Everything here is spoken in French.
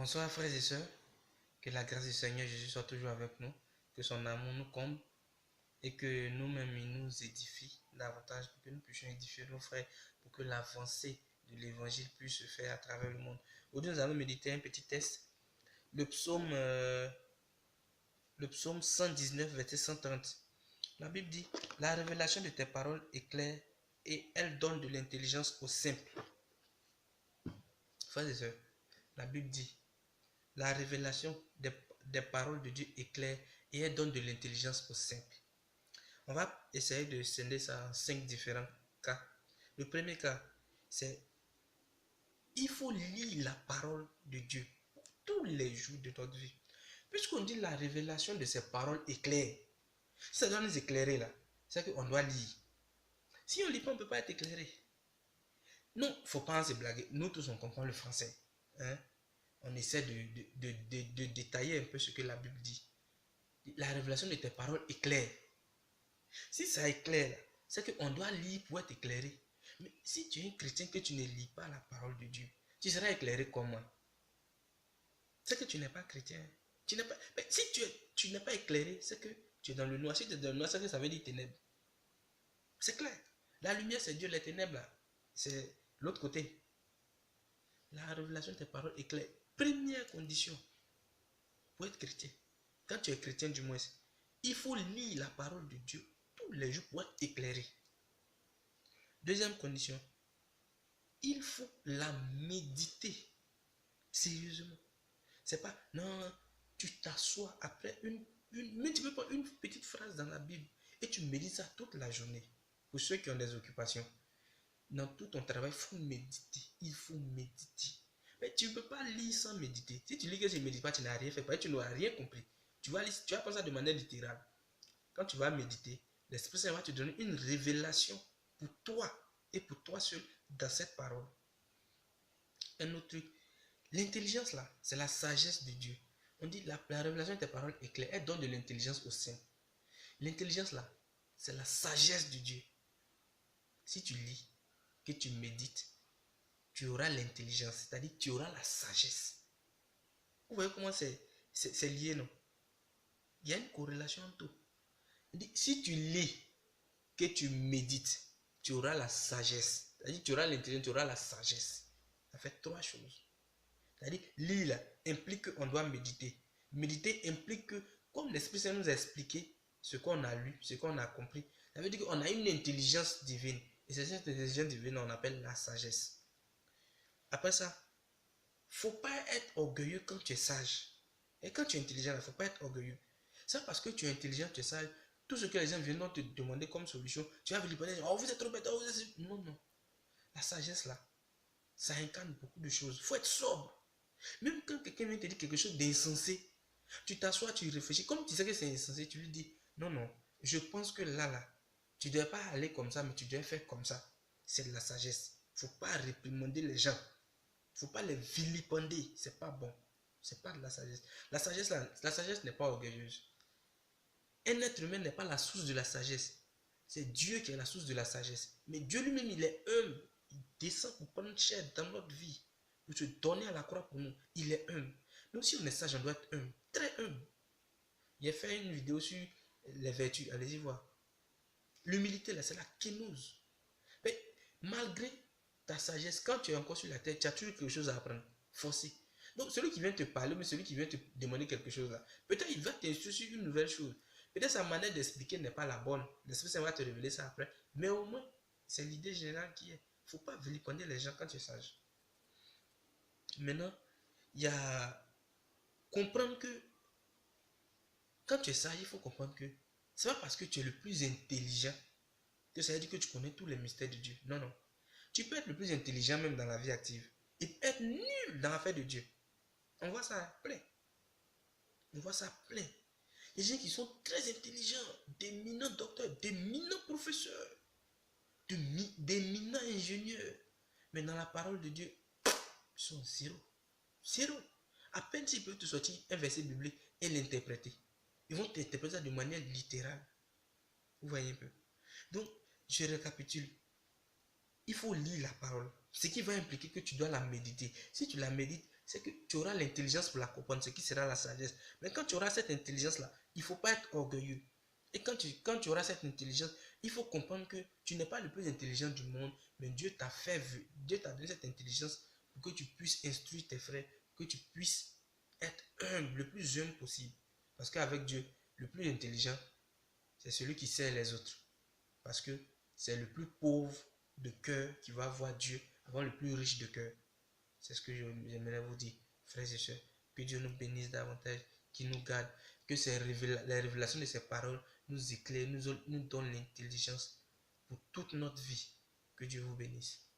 Bonsoir frères et sœurs, que la grâce du Seigneur Jésus soit toujours avec nous, que son amour nous comble et que nous-mêmes il nous édifie davantage pour que nous puissions édifier nos frères pour que l'avancée de l'évangile puisse se faire à travers le monde. Aujourd'hui nous allons méditer un petit test, le psaume 119 verset 130. La Bible dit, la révélation de tes paroles est claire et elle donne de l'intelligence aux simples. Frères et sœurs, la Bible dit, la révélation des paroles de Dieu est claire et elle donne de l'intelligence aux simples. On va essayer de scinder ça en 5 différents cas. Le premier cas, c'est il faut lire la parole de Dieu tous les jours de notre vie. Puisqu'on dit la révélation de ces paroles est claire, ça doit nous éclairer là. C'est qu'on doit lire. Si on ne lit pas, on ne peut pas être éclairé. Non, il ne faut pas se blaguer. Nous tous, on comprend le français. Hein? On essaie de détailler un peu ce que la Bible dit. La révélation de tes paroles est claire. Si ça est clair, c'est qu'on doit lire pour être éclairé. Mais si tu es un chrétien que tu ne lis pas la parole de Dieu, tu seras éclairé comment? C'est que tu n'es pas chrétien. Tu n'es pas, mais si tu n'es pas éclairé, c'est que tu es dans le noir. Si tu es dans le noir, c'est que ça veut dire ténèbres. C'est clair. La lumière, c'est Dieu. Les ténèbres, là, c'est l'autre côté. La révélation de tes paroles est claire. Première condition pour être chrétien. Quand tu es chrétien, du moins, il faut lire la parole de Dieu tous les jours pour être éclairé. Deuxième condition, il faut la méditer sérieusement. C'est pas, non, tu t'assois après mais tu peux pas une petite phrase dans la Bible et tu médites ça toute la journée. Pour ceux qui ont des occupations, dans tout ton travail, il faut méditer. Il faut méditer. Mais tu ne peux pas lire sans méditer. Si tu lis que tu ne médites pas, tu n'as rien fait, parce que tu n'auras rien compris. Tu vas prendre ça de manière littérale. Quand tu vas méditer, l'Esprit Saint va te donner une révélation pour toi et pour toi seul dans cette parole. Un autre truc, l'intelligence là, c'est la sagesse de Dieu. On dit la révélation de tes paroles est claire, elle donne de l'intelligence au saint. L'intelligence là, c'est la sagesse de Dieu. Si tu lis, que tu médites, tu auras l'intelligence, c'est-à-dire tu auras la sagesse. Vous voyez comment c'est lié, non? Il y a une corrélation entre tout. Si tu lis, que tu médites, tu auras la sagesse. C'est-à-dire tu auras l'intelligence, tu auras la sagesse. Ça fait trois choses. C'est-à-dire lire là, implique qu'on doit méditer. Méditer implique que, comme l'Esprit Saint nous a expliqué ce qu'on a lu, ce qu'on a compris, ça veut dire qu'on a une intelligence divine. Et c'est cette intelligence divine qu'on appelle la sagesse. Après ça, il ne faut pas être orgueilleux quand tu es sage. Et quand tu es intelligent, il ne faut pas être orgueilleux. C'est parce que tu es intelligent, tu es sage, tout ce que les gens viennent te demander comme solution, tu vas répondre, oh vous êtes trop bête, oh vous êtes... Non, non. La sagesse là, ça incarne beaucoup de choses. Il faut être sobre. Même quand quelqu'un vient te dire quelque chose d'insensé, tu t'assois, tu réfléchis, comme tu sais que c'est insensé, tu lui dis, non, non, je pense que là, tu ne dois pas aller comme ça, mais tu dois faire comme ça. C'est de la sagesse. Il ne faut pas réprimander les gens. Il ne faut pas les vilipender. C'est pas bon. C'est pas de la sagesse. La sagesse n'est pas orgueilleuse. Un être humain n'est pas la source de la sagesse. C'est Dieu qui est la source de la sagesse. Mais Dieu lui-même, il est humble. Il descend pour prendre chair dans notre vie. Pour se donner à la croix pour nous. Il est humble. Nous, si on est sage, on doit être humble. Très humble. J'ai fait une vidéo sur les vertus. Allez-y voir. L'humilité, là, c'est la kénose. Mais malgré ta sagesse, quand tu es encore sur la terre, tu as toujours quelque chose à apprendre. Forcé. Donc, celui qui vient te parler, mais celui qui vient te demander quelque chose là, peut-être il va t'instruire sur une nouvelle chose. Peut-être sa manière d'expliquer n'est pas la bonne. L'Esprit Saint va te révéler ça après. Mais au moins, c'est l'idée générale qui est. Il ne faut pas vilipender les gens quand tu es sage. Maintenant, il y a comprendre que quand tu es sage, il faut comprendre que ce n'est pas parce que tu es le plus intelligent que ça veut dire que tu connais tous les mystères de Dieu. Non, non. Tu peux être le plus intelligent même dans la vie active et être nul dans l'affaire de Dieu. On voit ça plein. On voit ça plein. Il y a des gens qui sont très intelligents, d'éminents docteurs, d'éminents professeurs, d'éminents ingénieurs. Mais dans la parole de Dieu, ils sont zéro. Zéro. À peine s'ils peuvent te sortir un verset biblique et l'interpréter. Ils vont t'interpréter ça de manière littérale. Vous voyez un peu. Donc, je récapitule. Il faut lire la parole. Ce qui va impliquer que tu dois la méditer. Si tu la médites, c'est que tu auras l'intelligence pour la comprendre, ce qui sera la sagesse. Mais quand tu auras cette intelligence-là, il ne faut pas être orgueilleux. Et quand tu auras cette intelligence, il faut comprendre que tu n'es pas le plus intelligent du monde, mais Dieu t'a Dieu t'a donné cette intelligence pour que tu puisses instruire tes frères, que tu puisses être humble, le plus humble possible. Parce qu'avec Dieu, le plus intelligent, c'est celui qui sert les autres. Parce que c'est le plus pauvre de cœur qui va voir Dieu avant le plus riche de cœur. C'est ce que j'aimerais vous dire, frères et sœurs. Que Dieu nous bénisse davantage, qu'il nous garde, que les révélations de ses paroles nous éclairent, nous donnent l'intelligence pour toute notre vie. Que Dieu vous bénisse.